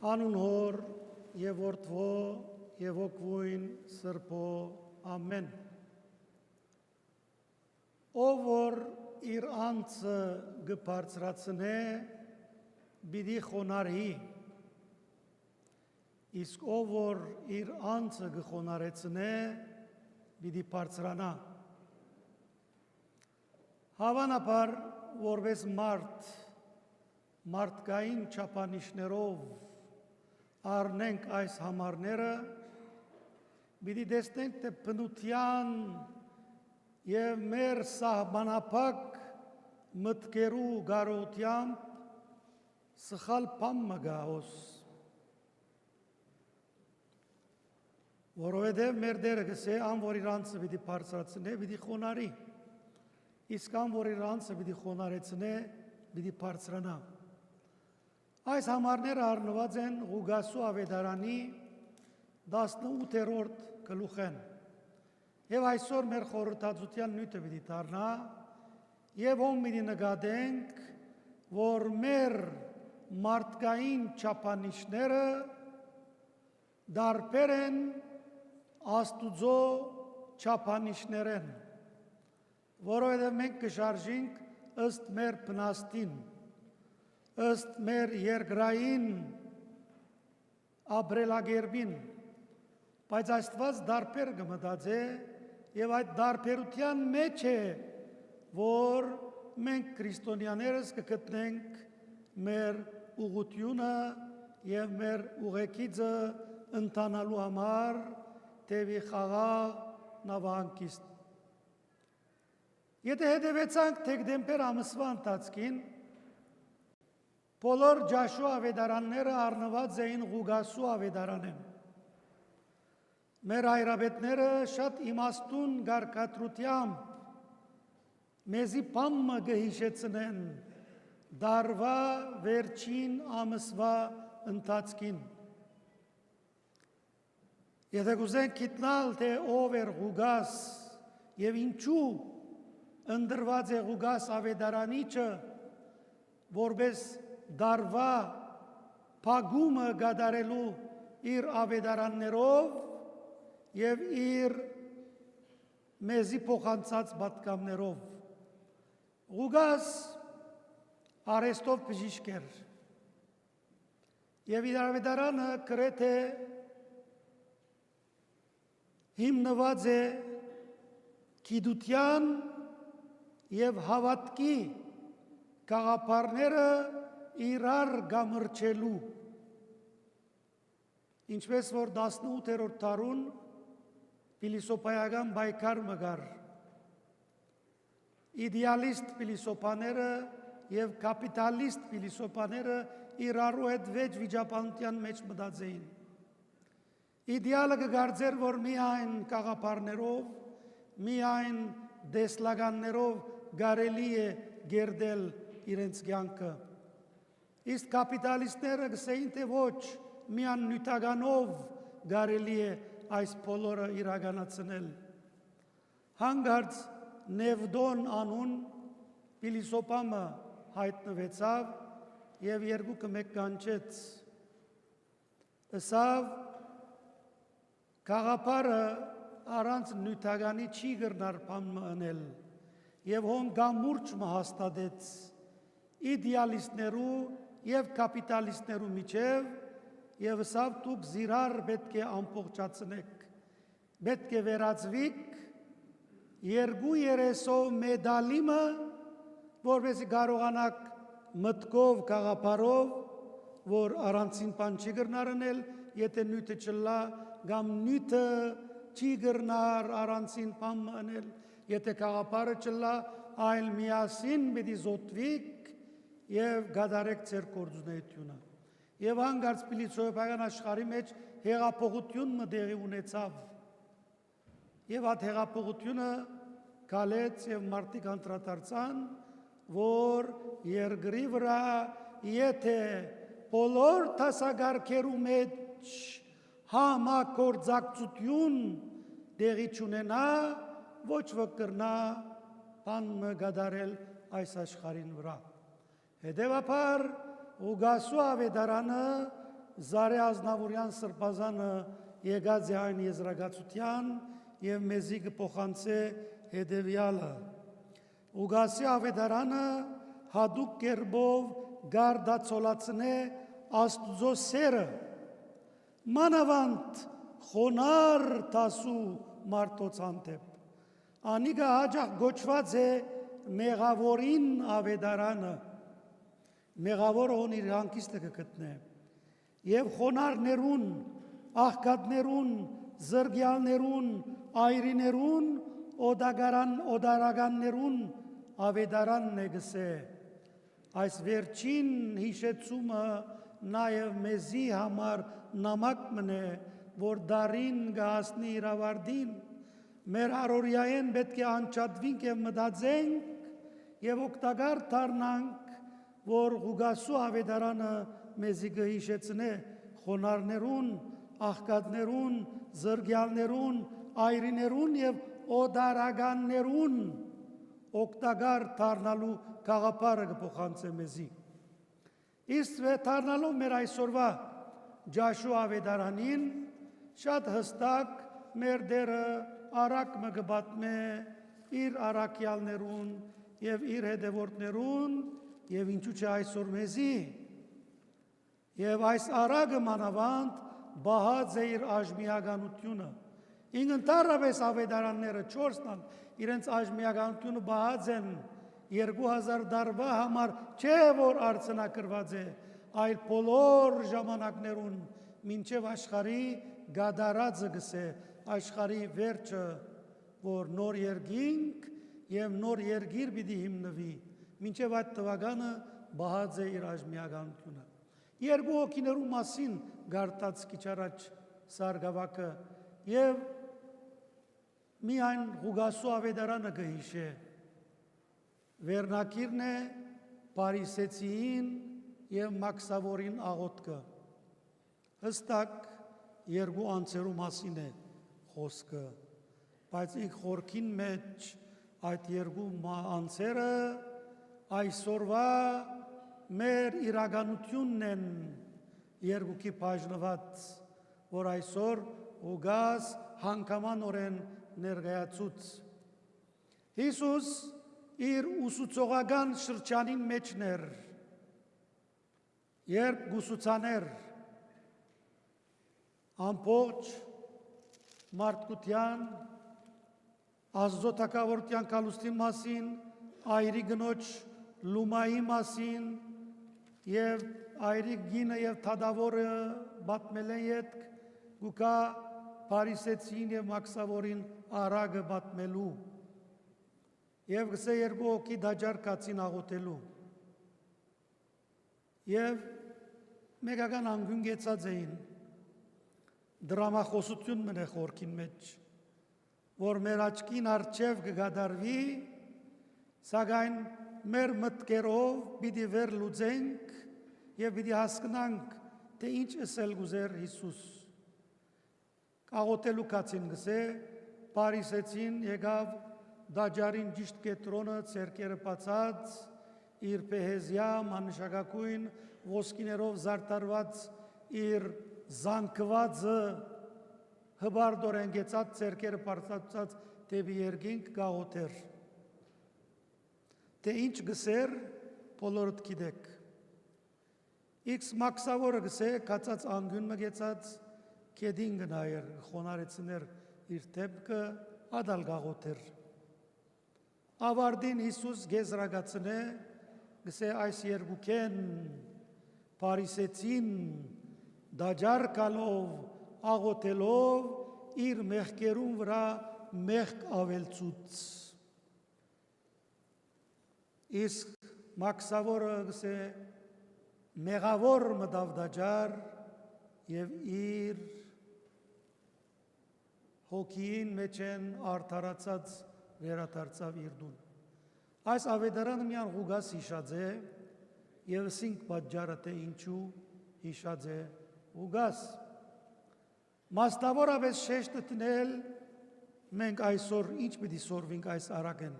Անուն հոր եւ որդվո եւ ոգվույն սրբո ամեն ով որ իր անձը գբարձրացնե բիդի խոնարհի իսկ ով որ իր անձը գխոնարեցնե բիդի բարձրանա հավանաբար որպես մարդկային չափանիշներով առնենք այս համարները պիտի տեսնենք թե բնության եւ մեր սահմանափակ մտքերու գարողությամբ սխալ բան մգահոս որովհետեւ մեր դերը գսե ան որ իր անձը պիտի բարձրացնե պիտի խոնարհի իսկ ան որ իր անձը պիտի խոնարեցնե պիտի բարձրանա այս համարները առնված են Ղուգասու ավետարանի 18-րդ գլուխեն եւ այսօր մեր խորհրդածության նյութը պիտի դառնա եւ ում պիտի նկատենք որ մեր մարդկային չափանիշները դարբեր են Աստուծո չափանիշներեն որովհետեւ մենք կշարժենք ըստ մեր բնաստին ըստ մեր երկրային ապրելակերպին բայց Աստված դարբեր կմտածե եւ այդ դարբերության մեջ է որ մենք քրիստոնյաներս կգտնենք մեր ուղղությունը եւ մեր ուղեկիցը ընթանալու համար տևի խաղաղ նավահանգիստ եթե հետևեցանք դեկտեմբեր ամսվա ընթացքին բոլոր ջաշու ավետարանները առնված էին Ղուգասու ավետարանեն մեր հայրապետները շատ իմաստուն գարկատրությամբ մեզի բամը կհիշեցնեն դարվա վերջին ամսվա ընթացքին եթե կուզենք գիտնալ թե ով էր Ղուգաս եւ ինչու ընդրված է Ղուգաս ավետարանիչը որպես դարվա փագումը գդարելու իր ավետարաններով եւ իր մեզի փոխանցած պատկամներով Ղուգաս արեստով բժիշկ էր եւ իր ավետարանը գրեթե հիմնված է գիտության եւ հավատքի գաղափարները իրար գամրջելու ինչպես որ 18-րդ դարուն փիլիսոփայական բայկար մգար իդեալիստ փիլիսոփաները եւ կապիտալիստ փիլիսոփաները իրարու հետ վեճ վիճաբանության մեջ մտածեին իդեալը կգարձեր որ միայն գաղափարներով միայն դեսլականներով կարելի է գերդել իրենց կյանքը իսկ կապիտալիստները գսեին թե ոչ միայն նյութականով կարելի է այս բոլորը իրականացնել հանգարց Նևդոն անուն փիլիսոփամը հայտնվեցավ եւ երկուքը մեկ կանչեց ըսավ գաղափարը առանց նյութականի չի գրնար բան մնել եւ հոն գամուրջ մհաստատեց իդեալիստներու եւ կապիտալիստներու միջև եւ ըսավ դուք զիրար պետք է ամբողջացնեք պետք է վերածվիք երկու երեսով մեդալիմը որովհետեւ կարողանաք մտքով գաղափարով որ առանցին բան չի գրնար անել եթե նյութը չլա կամ նյութը չի գրնար առանցին բան անել եթե գաղափարը չլա այլ միասին պիտի զոթվիք եւ գադարեք ձեր գործունեությունը եւ հանգարց փիլիսոփայական աշխարհի մեջ հեղափոխություն մտեղի ունեցավ եւ այդ հեղափոխությունը գալեց եւ մարդիկ անդրադարձան որ երկրի վրա եթե բոլոր դասագարքերու մեջ համագործակցություն տեղի չունենա ոչ ոք կրնա բան մգադարել այս աշխարհին վրա Հետևաբար Ղուգասու ավետարանը Զարե Ազնավուրյան սրբազանը եկած է այն եզրակացության եւ մեզի կփոխանցե հետեւյալը Ուգասի ավետարանը հadouk կերպով գարդացոլացնե Աստուծո սերը մանավանդ խոնար տասու մարդոց հանդեպ անիգա հաջող գոչված է մեղավորին ավետարանը մեղավորը ոնի հանգիստը կգտնե եւ խոնարներուն աղքատներուն զրգյալներուն այրիներուն օդարականներուն ավետարանն է գսե այս վերջին հիշեցումը նաեւ մեզի համար նամակ մնե որ դարին գահասնի իր ավարտին մեր առօրյային պետք է անջատվենք եւ մտածենք եւ օգտակար դառնանք որ Ղուգասու ավետարանը մեզի կհիշեցնե խոնարներուն աղքատներուն զրգյալներուն այրիներուն եւ օդարականներուն օգտակար դառնալու գաղափարը կփոխանցե մեզի իսկ դառնալով մեր այսօրվա Ջաշու ավետարանին շատ հստակ մեր դերը արակ մը կբատմե իր արակյալներուն եւ իր հետևորդներուն եւ ինչու՞ չէ այսօր մեզի եւ այս արագը մանավանդ բահած է իր աժմիականությունը ինքնտարավես ավետարանները 4-ն իրենց աժմիականությունը բահած են 2000 դարվա համար չէ որ արցնակրված է այլ բոլոր ժամանակներուն մինչև աշխարհի գադարածը գսե աշխարհի վերջը որ նոր երկինք եւ նոր երկիր պիտի հիմնվի մինչև այդ տվականը բահած է իր աժմիականությունը երկու հոգիներու մասին գարտած քիչ առաջ սարգավակը եւ միայն Ղուգասու ավետարանը կհիշե վերնակիրն է Փարիսեցիին եւ Մաքսավորին աղոթքը հստակ երկու անձերու մասին է խոսքը բայց ինք խորքին մեջ այդ երկու անձերը այսօրվա մեր իրականությունն են երկուքի բաժնված որ այսօր Ղուգաս հանգամանորեն ներկայացուց Հիսուս իր ուսուցողական շրջանին մեջն էր երբ գուսուցաներ ամբողջ մարդկության Աստծո թագավորության կալուստի մասին այրի գնոջ լումայի մասին եւ այրի գինը եւ թադավորը բատմել են յետք գուկա Փարիսեցին եւ Մաքսավորին արագը բատմելու եւ գսե երկու հոգի դաջար կացին աղոթելու եւ մեկական անգուն գեցած էին դրամախոսություն մնե խորքին մեջ որ մեր աչքին արջև կգադարվի սակայն մեր մտքերով պիտի վերլուծենք եւ պիտի հասկանանք թե ինչ ասել գուզեր Հիսուս աղոթելու կացին գսե Փարիսեցին եկավ դաջարին ճիշտ կետրոնը ցերկերը բացած իր պեհեզիա մանշակակույն ոսկիներով զարդարված իր զանգվածը հբարդորեն գեցած ցերկերը բարձրացած դեպի երկինք գաղոթեր թե ինչ գսեր բոլորդ գիտեք X Մաքսավորը գսե կացած անգյուն մգեցած կեդին գնայր խոնարեցներ իր դեպքը ադալ գաղոթեր ավարտին Հիսուս գեզրագացնե գսե այս երկուքեն Փարիսեցին դաջար կալով աղոթելով իր մեղքերուն վրա մեղք ավելցուց իսկ Մաքսավորը գսե մեղավոր մտավ դաջար եւ իր հոգին մեջ են արդարացած վերադարձավ իր դուն այս ավետարանը միան Ղուգաս հիշած է եւ սինք պատճառը թե ինչու հիշած է Ղուգաս մասնավորապես շեշտը տնել մենք այսօր ինչ պիտի սորվենք այս արագեն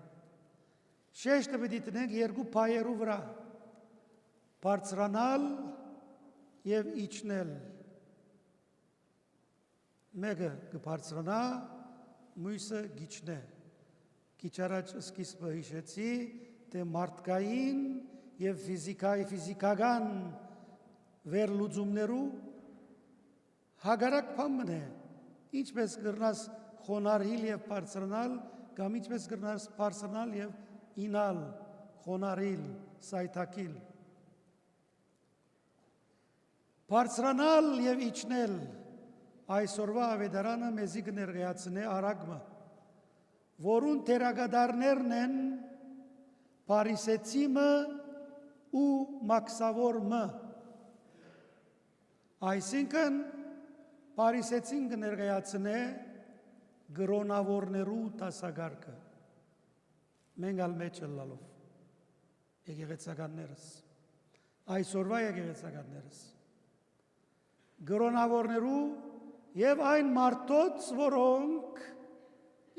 շեշտը պիտի տնենք երկու փայերու վրա բարձրանալ եւ իջնել։ Մեկը կբարձրանա, մյուսը գիչնե։ Քիչ առաջ սկիզբը հիշեցի, թե մարդկային եւ ֆիզիկական վերլուծումներու հագարակ բան է, ինչպես կրնաս խոնարհիլ եւ բարձրանալ, կամ ինչպես կրնաս բարձրանալ եւ ինալ, խոնարհիլ, սայթակիլ։ Բարձրանալ եւ իջնել այսօրվա ավետարանը մեզի կներկայացնե արագմը, որուն թերագադարներն են Փարիսեցիմը ու Մաքսավորմը։ Այսինքն Փարիսեցին կներկայացնե գրոնավորներու տասագարկը, մենք ալ մեջ ըլլալով, եկեղեցականներս, այսօրվա եկեղեցականներս, գրոնավորներու եւ այն մարդոց, որոնք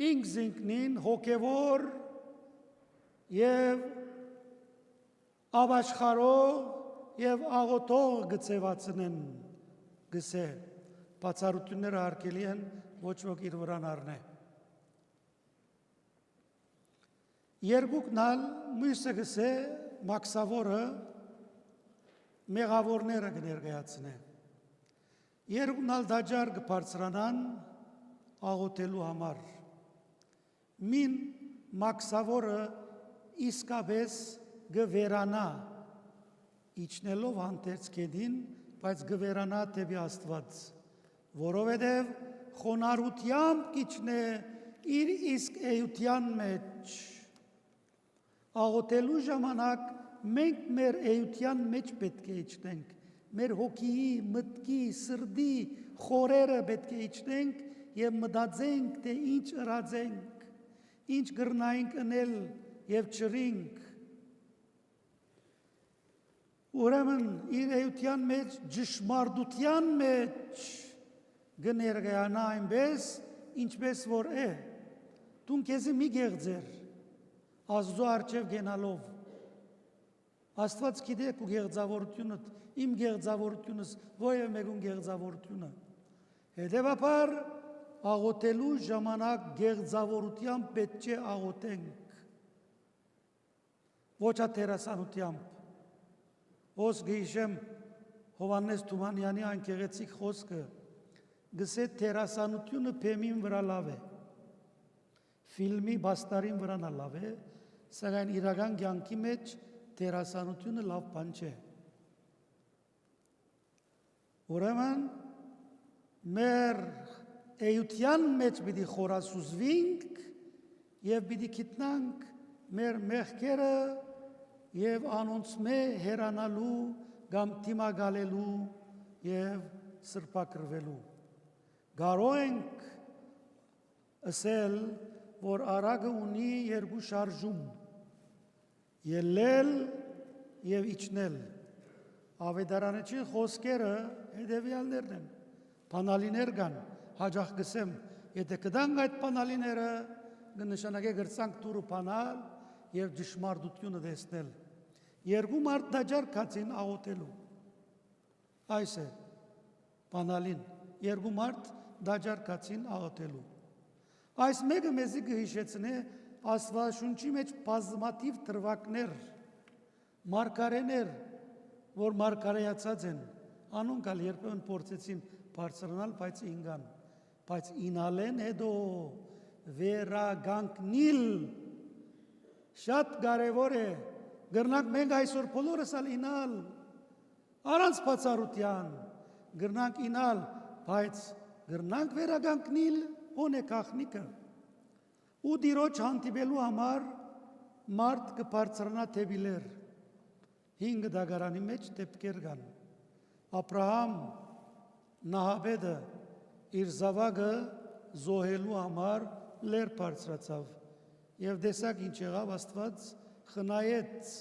ինքզինքնին հոգևոր եւ աբաշխարող եւ աղոթող գծեվացնեն գսե բացառությունները հարկելի են ոչ ոք իր վրան առնե։ Երկուքն ալ մյուսը գսե մաքսավորը մեղավորները կներկայացնե։ Երկուքն ալ դաջար կբարձրանան աղոթելու համար։ Մին մաքսավորը իսկապես գվերանա իջնելով հանդերձ կեդին, բայց գվերանա դեպի Աստված, որովհետև խոնարհությամբ կիջնե իր իսկ էության մեջ։ Աղոթելու ժամանակ մենք մեր էության մեջ պետք է իջնենք, մեր հոգիի, մտքի, սրտի խորերը պետք է իջնենք եւ մտածենք, թե ինչ ըրացենք, ինչ գրնայինք ընել եւ չրինք։ Ուրեմն իր էության մեջ, ճշմարտության մեջ կներկայանա այնպես, ինչպես որ է։ Դու քեզ մի գեղձեր, Աստծո առջև գնալով։ Աստված գիտե քո գեղձավորությունը, իմ գեղձավորությունս, ովև մեկուն գեղձավորությունը։ Հետևաբար աղոթելու ժամանակ գեղձավորությամբ պետք է աղոթենք։ Ոչ ատերասանությամբ։ Ոս գիշեմ Հովանես Թումանյանի այն գեղեցիկ խոսքը, գսե տերասանությունը փեմին վրա լավ է, ֆիլմի բաստարին վրա լավ է, սակայն իրական կյանքի մեջ տերասանությունը լավ բան չէ։ Ուրեմն մեր էության մեջ պիտի խորասուզվենք եւ պիտի գիտնանք մեր մեղքերը եւ անոնց մե հերանալու կամ դիմակալելու եւ սրբակրվելու։ Կարող ենք ասել, որ արագը ունի երկու շարժում՝ ելնել եւ իջնել։ Ավետարանի խոսքերը հետեւյալներն են։ Բանալիներ կան, հաջող գսեմ, եթե կդանք այդ բանալիները, կնշանակե գրծանք դուրը բանալ եւ ճշմարտությունը տեսնել։ Երկու մարդ դաջար կացին աղոթելու։ Այս է բանալին, երկու մարդ դաջար կացին աղոթելու։ Այս մեկը մեզի կհիշեցնե Աստվածաշունչի մեջ բազմաթիվ դրվագներ, մարգարեներ, որ մարգարեացած են, անոնք ալ երբեմն փորձեցին բարձրանալ, բայց ինգան, բայց ինալեն հետո վերագանքնիլ շատ կարևոր է։ Գրնանք մենք այսօր բոլորս ալ ինալ, առանց բացառության, գրնանք ինալ, բայց գրնանք վերագանքնիլ, ո՞ն է գաղտնիքը։ Ու դիրոջ հանդիպելու համար մարդ կբարձրանա դեպի լեր։ 5 դագարանի մեջ դեպքեր կան։ Աբրահամ Նահաբեդը իր զավակը զոհելու համար լեր բարձրացավ եւ տեսակ ինչ եղավ, Աստված խնայեց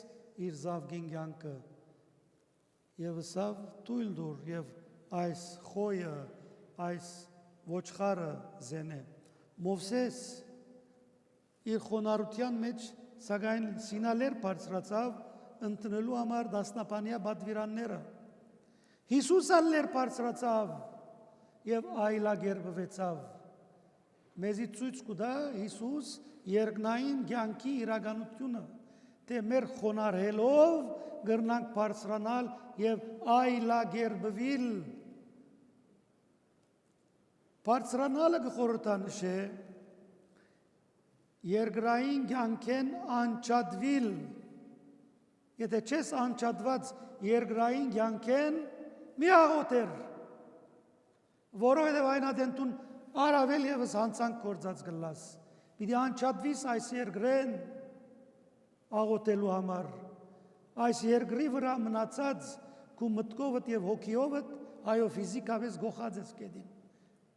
իր զավգին կյանքը եւ ասավ թույլ դուր եւ այս խոյը, այս ոչխարը զենե։ Մովսես իր խոնարհության մեջ սակայն սինալեր բարձրացավ ընտնելու համար դասնապանյա բադվիրանները Հիսուս ալներ բարձրացավ եւ այլագերբվեցավ։ Մեզի ցույց կտա Հիսուս երկնային կյանքի իրականությունը, թե մեր խոնարհելով գրնանք բարձրանալ եւ այլագերբվել։ Բարձրանալը կխորհրդանշե երկրային կյանքեն անջատվել։ Եթե չես անջատված երկրային կյանքեն, մի աղոթեր, որովհետև այն ադենտուն առավել եւս հանցանք գործած գլաս։ Պիտի անջատվիս այս երկրեն աղոթելու համար, այս երկրի վրա մնացած քու մտքովդ եւ հոգիովդ, այո ֆիզիկապես գողած ես կեդին։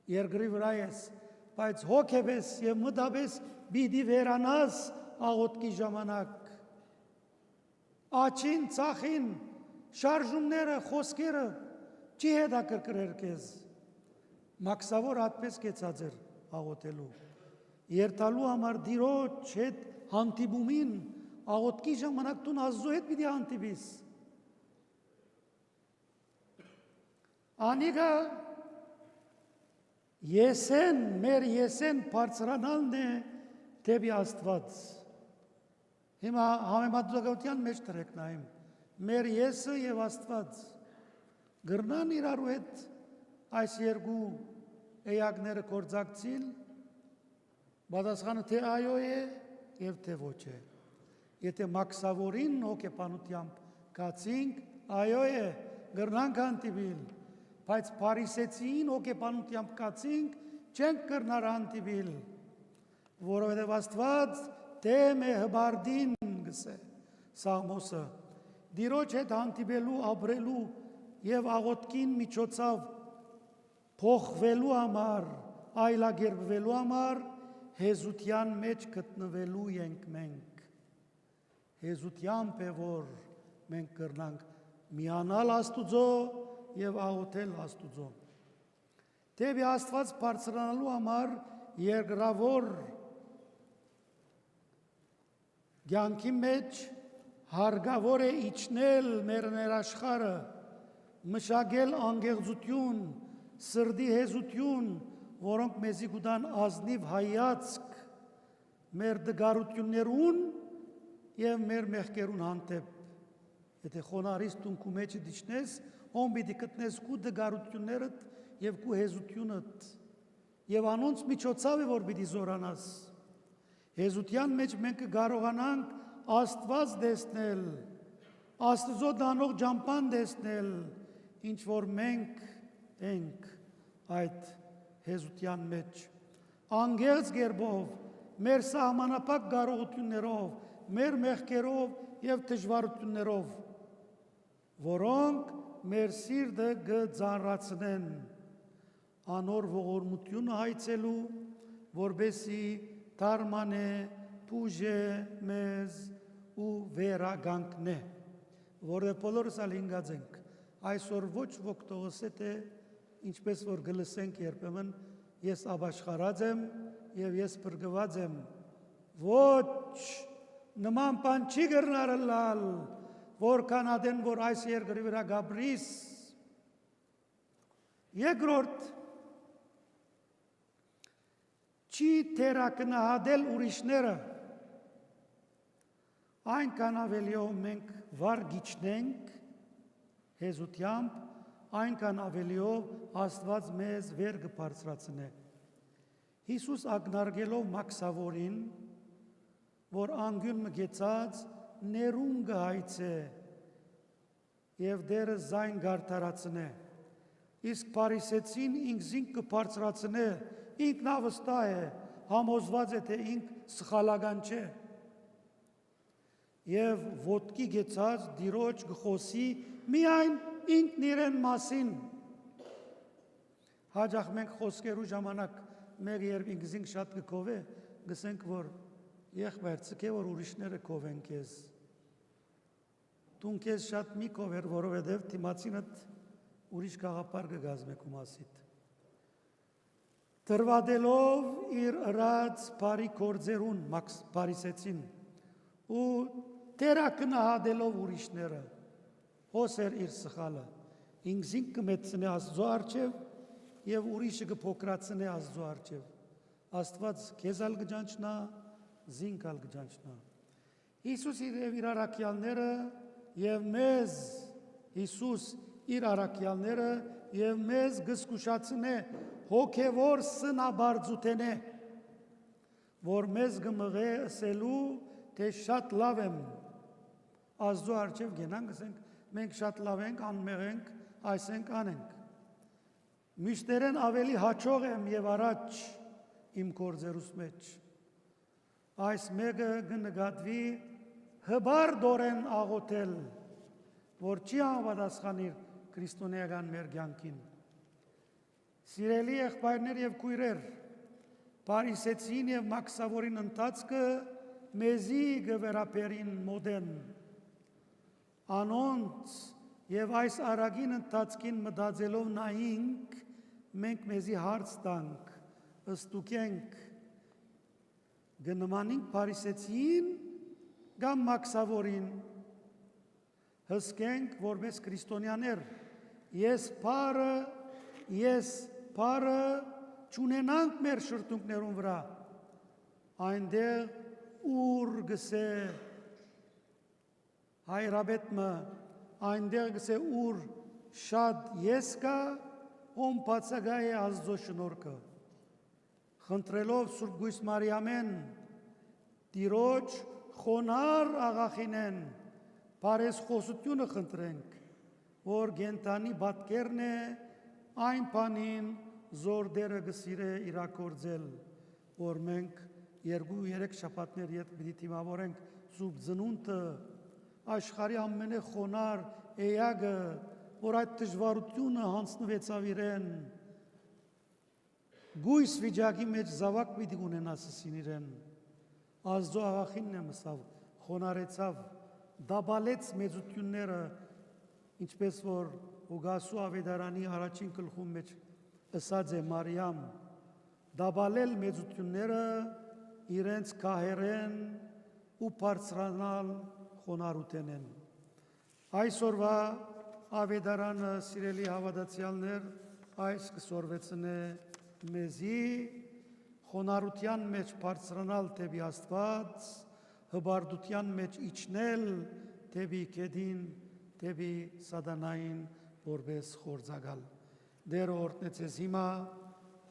Երկրի վրա ես, բայց հոգեպես եւ մտաբես պիտի վերանաս աղոթքի ժամանակ։ Աչին, ծախին, շարժումները, խոսքերը չի հետաքրքրեր քեզ։ Մաքսավոր այդպես կեցած էր աղոթելու։ Երթալու համար դիրոջ հետ հանդիպումին աղոթքի ժամանակ տուն Աստծո հետ պիտի հանդիպիս։ Անիկա եսեն, մեր եսեն բարձրանալն է դեպի Աստված։ Հիմա համեմատության մեջ տրեք նայում։ Մեր եսը եւ Աստված գրնան իրարու հետ այս երկու էակները կործակցիլ, պատասխանը թե այո է եւ թե ոչ է։ Եթե մաքսավորին հոգեբանությամբ կացինք, այո է, գրնանք հանդիպիլ, բայց փարիսեցին հոգեբանությամբ կացինք, չենք կրնար հանդիպիլ, որովհետև Աստված դեմ է հբարդին գսե Սաղմոսը, դիրոջ հետ հանդիպելու, ապրելու եւ աղոթքին միջոցով փոխվելու համար, այլագերբվելու համար հեզության մեջ գտնվելու ենք մենք։ Հեզությամբ է, որ մենք կրնանք միանալ Աստուծո եւ աղոթել Աստուծո։ Դեպի Աստված բարձրանալու համար երկրավոր կյանքի մեջ հարգավոր է իջնել մեր ներաշխարը, մշակել անգեղծություն, սրդի հեզություն, որոնք մեզի կուտան ազնիվ հայացք մեր դգարություններուն եւ մեր մեղքերուն հանդեպ։ Եթե խոնարհից տունքու մեջը դիչնես, ում պիտի գտնես քու դգարություններդ եւ քու հեզությունդ, եւ անոնց միջոցով է որ պիտի զորանաս։ Հեզության մեջ մենք կարողանանք Աստված տեսնել, Աստծո դանող ճամփան տեսնել, ինչ որ մենք ենք այդ հեզության մեջ։ Անգերց գերբով, մեր սահմանապակ կարողություններով, մեր մեղքերով եւ դժվարություններով, որոնք մեր սիրտը կծանրացնեն անոր ողորմությունը հայցելու, որբեսի դարմանե, բուժե մեզ ու վերագանքնե, որը բոլորս ալ հինգած ենք, այսօր ոչ ոք տողսետ է, ինչպես որ գլսենք երբեմն, ես աբաշխարած եմ եւ ես բրգված եմ, ոչ, նման բան չի գրնար լալ, որքան ադեն որ այս երկրի վրա գաբրիս։ Երկրորդ, չի թերակնահատել ուրիշները, այնքան ավելիով մենք վարգիչնենք հեզությամբ, այնքան ավելիով Աստված մեզ վեր կբարձրացնե։ Հիսուս ակնարկելով մաքսավորին, որ անգյուն մգեցած ներուն կհայցե եւ դերը զայն գարտարացնե, իսկ փարիսեցին ինքզին կբարձրացնե, ինքն ավստահ է, համոզված է, թե ինք սխալական չէ։ Եվ ոտքի գեցած դիրոջ գխոսի միայն ինքն իրեն մասին։ Հաջախ մենք խոսքերու ժամանակ մեր երբ ինքզինք շատ կկով է, գսենք, որ եղբայր ծկե, որ ուրիշները կով են կեզ։ Տուն կեզ շատ մի կով էր, որովհետև թիմացինըտ ուրիշ կաղապար կգազմեք ու մասիտ։ Տրվադելով իր ըրած բարի կործերուն բարիսեցին ու տերակնահատելով ուրիշները, հոսեր իր սխալը, ինքզին կմեծնե Աստծո առջև եւ ուրիշը կփոքրացնե Աստծո առջև։ Աստված քեզ ալ կճանչնա, զինք ալ կճանչնա։ Հիսուս իր առաքյալները եւ մեզ Հիսուս իր առաքյալները եւ մեզ գսկուշացնե հոգեվոր սնաբարձութենե, որ մեզ գմղե ասելու թե շատ լավ եմ Աստծո առջև գնանք, ասենք մենք շատ լավ ենք, անմեղ ենք, այսենք անենք։ Միշտերեն ավելի հաճող եմ եւ առաջ իմ գործերուս մեջ։ Այս մեկը կնկատվի հբարդորեն աղոթել, որ չի անպատասխանիր քրիստոնեական մեր կյանքին։ Սիրելի եղբայրներ եւ քույրեր, Փարիսեցին եւ Մաքսավորին ընթացքը մեզի գվերապերին մոդեն։ Անոնց եւ այս արագին ընթացքին մտածելով նայինք, մենք մեզի հարց տանք, ըստուկենք, գնմանինք Փարիսեցին կամ Մաքսավորին, հսկենք որպես քրիստոնյաներ, ես պարը չունենանք մեր շրթունքներուն վրա, այնտեղ ուր գսե հայրաբետմը, այնտեղ գսե ուր շատ ես կա, ում բացակայ է Աստծո շնորհքը։ Խնդրելով Սուրբ Գույս Մարիամեն, Տիրոջ խոնար աղախինեն, բարես խոսությունը խնդրենք, որ գենտանի բատկերն է այն բանին զորդերը գսիրե իրակորձել, որ մենք 2-3 շաբաթներ ետ պիտի թիմավորենք Սուրբ Ծնունդը, աշխարհի ամենախոնար էյագը, որ այդ դժվարությունը հանձնվեցավ իրեն, գույս վիճակի մեջ զավակ պիտի ունենասին իրեն, Աստծո աղախինն է մսավ, խոնարեցավ, դաբալեց մեծությունները, ինչպես որ Ուգասու Ավետարանի առաջին գլխում մեջ ըսած է Մարիամ, դաբալել մեծությունները իրենց կահերեն ու բարձրանալ խոնարհութենեն։ Այսօրվա Ավետարանը սիրելի հավատացյալներ այս կսորվեցնե մեզի խոնարհության մեջ բարձրանալ դեպի Աստված, հբարդության մեջ իջնել դեպի կեդին, դեպի սատանային որպես խորձակալ։ Դերը օրհնեցես հիմա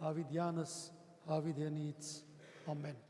Հավիդյանս Հավիդենից ամեն։